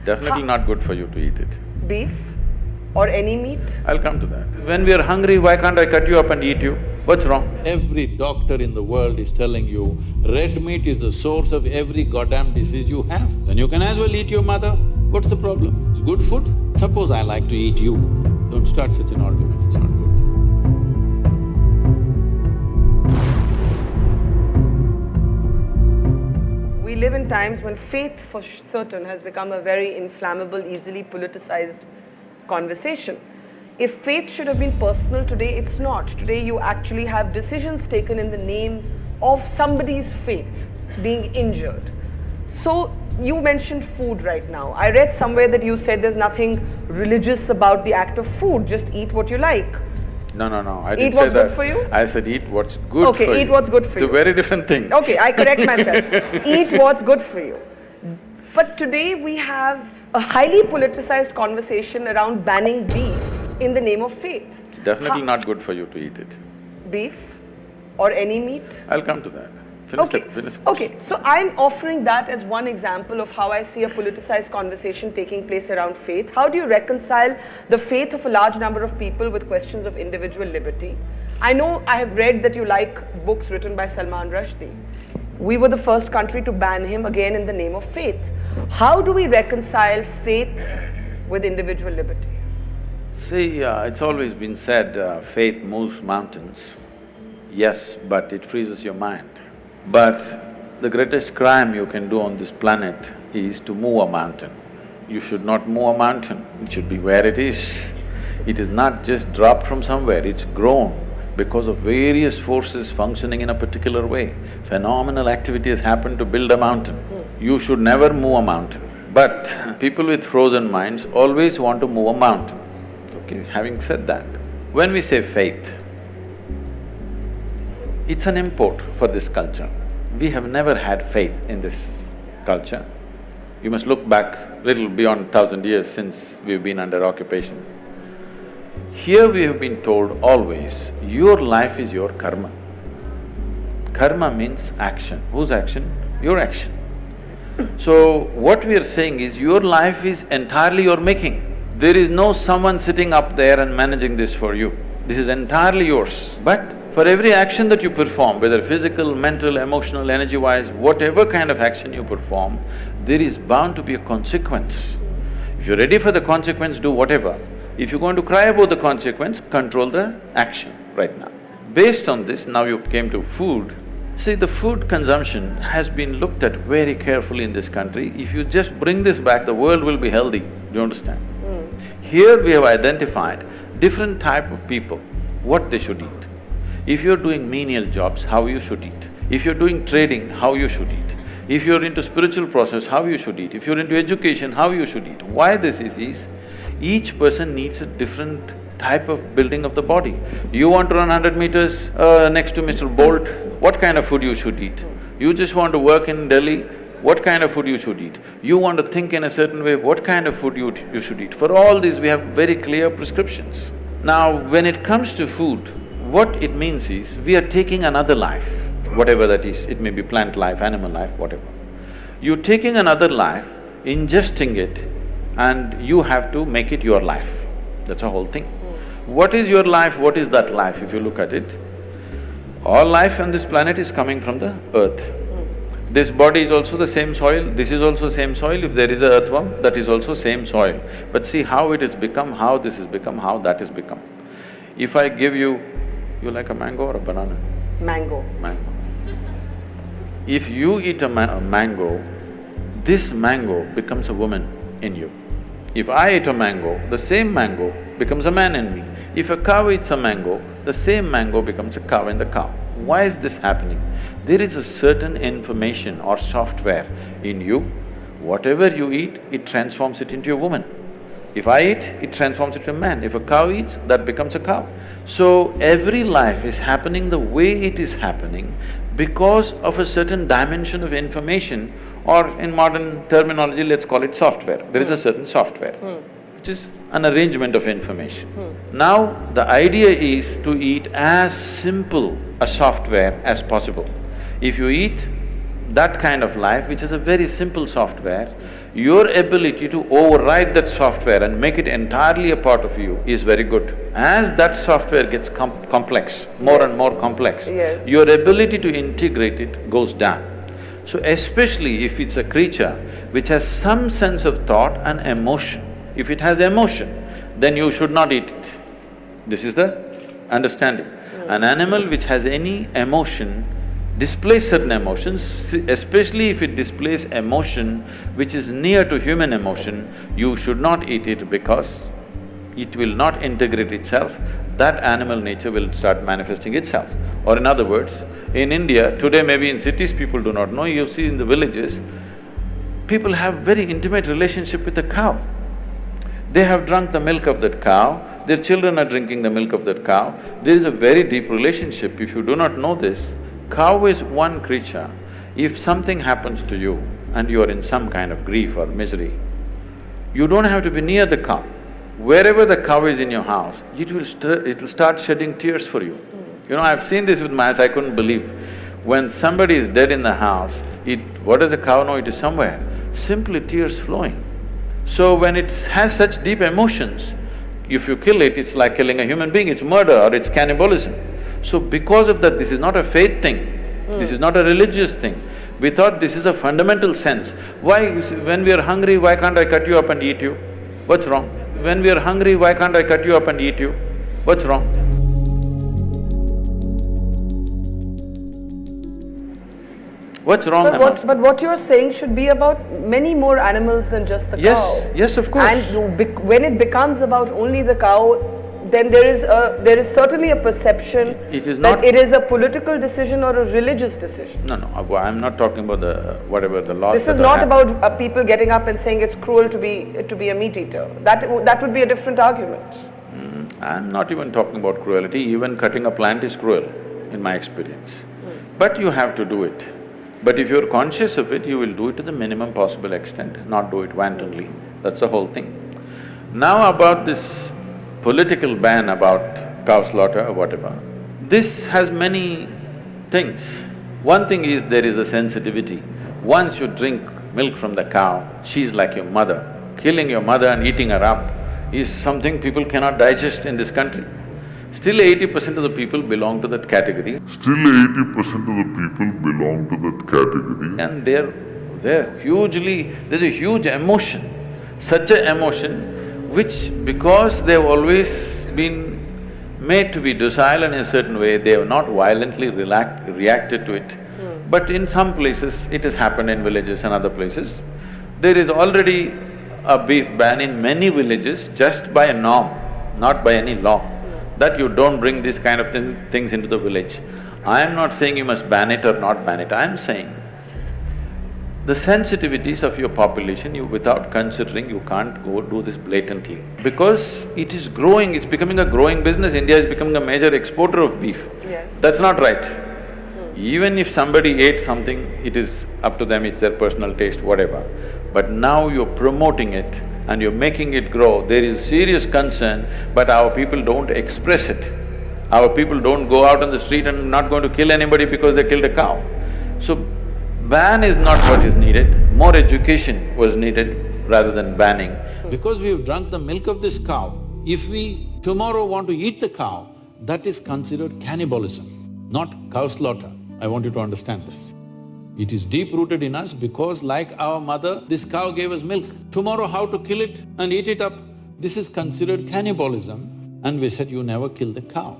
Definitely not good for you to eat it. Beef or any meat? I'll come to that. When we are hungry, why can't I cut you up and eat you? What's wrong? Every doctor in the world is telling you, red meat is the source of every goddamn disease you have. Then you can as well eat your mother. What's the problem? It's good food. Suppose I like to eat you. Don't start such an argument, it's not good. We live in times when faith for certain has become a very inflammable, easily politicized conversation. If faith should have been personal today, it's not. Today you actually have decisions taken in the name of somebody's faith being injured. So you mentioned food right now. I read somewhere that you said there's nothing religious about the act of food, just eat what you like. No, I Eat didn't what's say that. good for you? I said eat what's good Okay, for you. eat what's good for you. It's a very different thing. Okay, I correct myself. Eat what's good for you. But today we have a highly politicized conversation around banning beef in the name of faith. It's definitely not good for you to eat it. Beef or any meat? I'll come to that. Finish the Okay, so I'm offering that as one example of how I see a politicized conversation taking place around faith. How do you reconcile the faith of a large number of people with questions of individual liberty? I know I have read that you like books written by Salman Rushdie. We were the first country to ban him, again in the name of faith. How do we reconcile faith with individual liberty? See, it's always been said, faith moves mountains. Yes, but it freezes your mind. But the greatest crime you can do on this planet is to move a mountain. You should not move a mountain, it should be where it is. It is not just dropped from somewhere, it's grown because of various forces functioning in a particular way. Phenomenal activity has happened to build a mountain. You should never move a mountain. But people with frozen minds always want to move a mountain. Okay, having said that, when we say faith, it's an import for this culture. We have never had faith in this culture. You must look back little beyond 1,000 years since we've been under occupation. Here we have been told always, your life is your karma. Karma means action. Whose action? Your action. So what we are saying is, your life is entirely your making. There is no someone sitting up there and managing this for you. This is entirely yours. But for every action that you perform, whether physical, mental, emotional, energy-wise, whatever kind of action you perform, there is bound to be a consequence. If you're ready for the consequence, do whatever. If you're going to cry about the consequence, control the action right now. Based on this, now you came to food. See, the food consumption has been looked at very carefully in this country. If you just bring this back, the world will be healthy, do you understand? Here we have identified different type of people, what they should eat. If you're doing menial jobs, how you should eat. If you're doing trading, how you should eat. If you're into spiritual process, how you should eat. If you're into education, how you should eat. Why this is each person needs a different type of building of the body. You want to run 100 meters next to Mr. Bolt, what kind of food you should eat? You just want to work in Delhi, what kind of food you should eat? You want to think in a certain way, what kind of food you should eat? For all these, we have very clear prescriptions. Now, when it comes to food, what it means is, we are taking another life, whatever that is, it may be plant life, animal life, whatever. You're taking another life, ingesting it, and you have to make it your life. That's the whole thing. What is your life, what is that life, if you look at it? All life on this planet is coming from the earth. This body is also the same soil, this is also same soil. If there is a earthworm, that is also same soil. But see how it has become, how this has become, how that has become. If I give you like a mango or a banana? Mango. Mango. If you eat a mango, this mango becomes a woman in you. If I eat a mango, the same mango becomes a man in me. If a cow eats a mango, the same mango becomes a cow in the cow. Why is this happening? There is a certain information or software in you. Whatever you eat, it transforms it into a woman. If I eat, it transforms it into a man. If a cow eats, that becomes a cow. So every life is happening the way it is happening because of a certain dimension of information, or in modern terminology, let's call it software. There is a certain software, which is an arrangement of information. Now, the idea is to eat as simple a software as possible. If you eat that kind of life, which is a very simple software, Your ability to override that software and make it entirely a part of you is very good. As that software gets complex, more and more complex, your ability to integrate it goes down. So especially if it's a creature which has some sense of thought and emotion, if it has emotion, then you should not eat it. This is the understanding. An animal which has any emotion displays certain emotions, especially if it displays emotion which is near to human emotion, you should not eat it because it will not integrate itself, that animal nature will start manifesting itself. Or in other words, in India, today maybe in cities people do not know, you see in the villages, people have very intimate relationship with the cow. They have drunk the milk of that cow, their children are drinking the milk of that cow. There is a very deep relationship. If you do not know this, cow is one creature. If something happens to you and you are in some kind of grief or misery, you don't have to be near the cow. Wherever the cow is in your house, it'll start shedding tears for you. You know, I've seen this with my eyes, I couldn't believe. When somebody is dead in the house, what does the cow know? It is somewhere. Simply tears flowing. So when it has such deep emotions, if you kill it, it's like killing a human being, it's murder or it's cannibalism. So because of that, this is not a faith thing, this is not a religious thing. We thought this is a fundamental sense. Why, when we are hungry, why can't I cut you up and eat you? What's wrong? When we are hungry, why can't I cut you up and eat you? What's wrong? What's wrong amongst… But what you're saying should be about many more animals than just the cow. Yes, of course. And when it becomes about only the cow, then there is certainly a perception that it is a political decision or a religious decision. No, I'm not talking about whatever the laws. This is not about people getting up and saying it's cruel to be a meat eater. That would be a different argument. I'm not even talking about cruelty, even cutting a plant is cruel, in my experience. But you have to do it. But if you're conscious of it, you will do it to the minimum possible extent, not do it wantonly. That's the whole thing. Now about this political ban about cow slaughter or whatever, this has many things. One thing is there is a sensitivity. Once you drink milk from the cow, she's like your mother. Killing your mother and eating her up is something people cannot digest in this country. Still 80% of the people belong to that category. And they're hugely… there's a huge emotion, such an emotion which because they've always been made to be docile in a certain way, they have not violently reacted to it. But in some places, it has happened in villages and other places. There is already a beef ban in many villages just by a norm, not by any law, that you don't bring these kind of things into the village. I am not saying you must ban it or not ban it, I am saying the sensitivities of your population, without considering, you can't go do this blatantly. Because it is growing, it's becoming a growing business, India is becoming a major exporter of beef. Yes. That's not right. Even if somebody ate something, it is up to them, it's their personal taste, whatever. But now you're promoting it and you're making it grow, there is serious concern, but our people don't express it. Our people don't go out on the street and not going to kill anybody because they killed a cow. So, ban is not what is needed, more education was needed rather than banning. Because we've drunk the milk of this cow, if we tomorrow want to eat the cow, that is considered cannibalism, not cow slaughter. I want you to understand this. It is deep-rooted in us because like our mother, this cow gave us milk. Tomorrow how to kill it and eat it up, this is considered cannibalism, and we said you never kill the cow.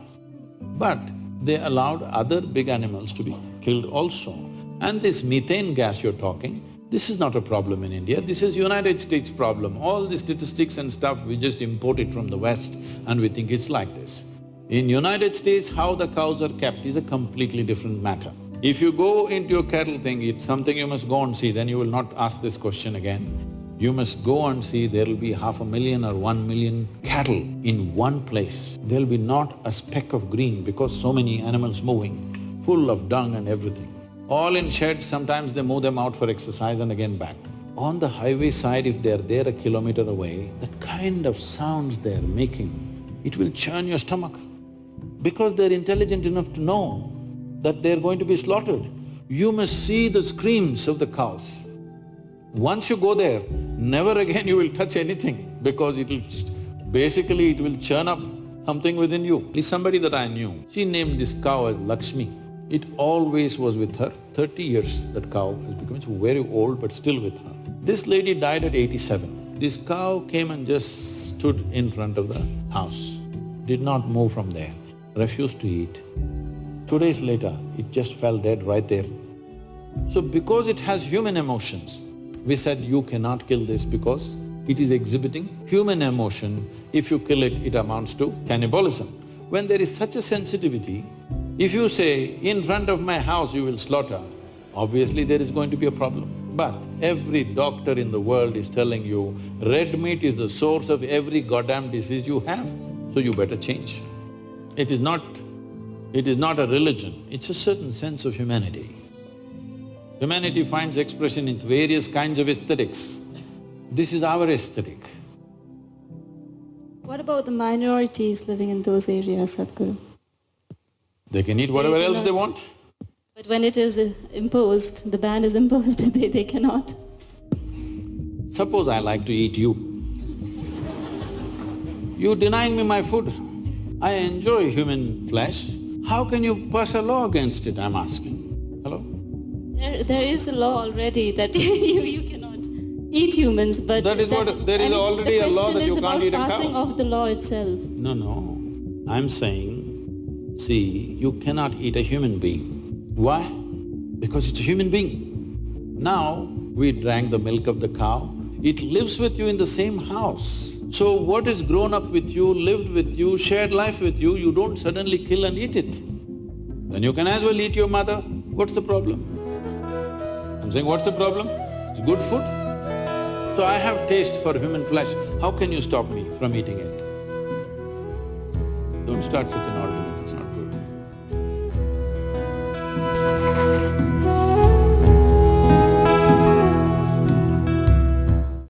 But they allowed other big animals to be killed also. And this methane gas you're talking, this is not a problem in India, this is United States problem. All the statistics and stuff, we just import it from the West and we think it's like this. In United States, how the cows are kept is a completely different matter. If you go into your cattle thing, it's something you must go and see, then you will not ask this question again. You must go and see there'll be 500,000 or 1 million cattle in one place. There'll be not a speck of green because so many animals moving, full of dung and everything. All in sheds, sometimes they move them out for exercise and again back. On the highway side, if they're there a kilometer away, the kind of sounds they're making, it will churn your stomach. Because they're intelligent enough to know that they're going to be slaughtered. You must see the screams of the cows. Once you go there, never again you will touch anything because basically it will churn up something within you. There's somebody that I knew, she named this cow as Lakshmi. It always was with her, 30 years that cow has become very old but still with her. This lady died at 87. This cow came and just stood in front of the house, did not move from there, refused to eat. 2 days later, it just fell dead right there. So because it has human emotions, we said you cannot kill this because it is exhibiting human emotion. If you kill it, it amounts to cannibalism. When there is such a sensitivity, if you say, in front of my house you will slaughter, obviously there is going to be a problem. But every doctor in the world is telling you, red meat is the source of every goddamn disease you have, so you better change. It is not a religion, it's a certain sense of humanity. Humanity finds expression in various kinds of aesthetics. This is our aesthetic. What about the minorities living in those areas, Sadhguru? They can eat whatever else they want. But when it is imposed, the ban is imposed, they cannot. Suppose I like to eat you. You denying me my food. I enjoy human flesh. How can you pass a law against it, I'm asking? Hello? There is a law already that you cannot eat humans, but there is already a law that you can't eat a cow. The question is about passing of the law itself. No, I'm saying, see, you cannot eat a human being. Why? Because it's a human being. Now, we drank the milk of the cow, it lives with you in the same house. So what is grown up with you, lived with you, shared life with you, you don't suddenly kill and eat it. Then you can as well eat your mother. What's the problem? I'm saying, what's the problem? It's good food. So I have taste for human flesh, how can you stop me from eating it? Don't start such an argument.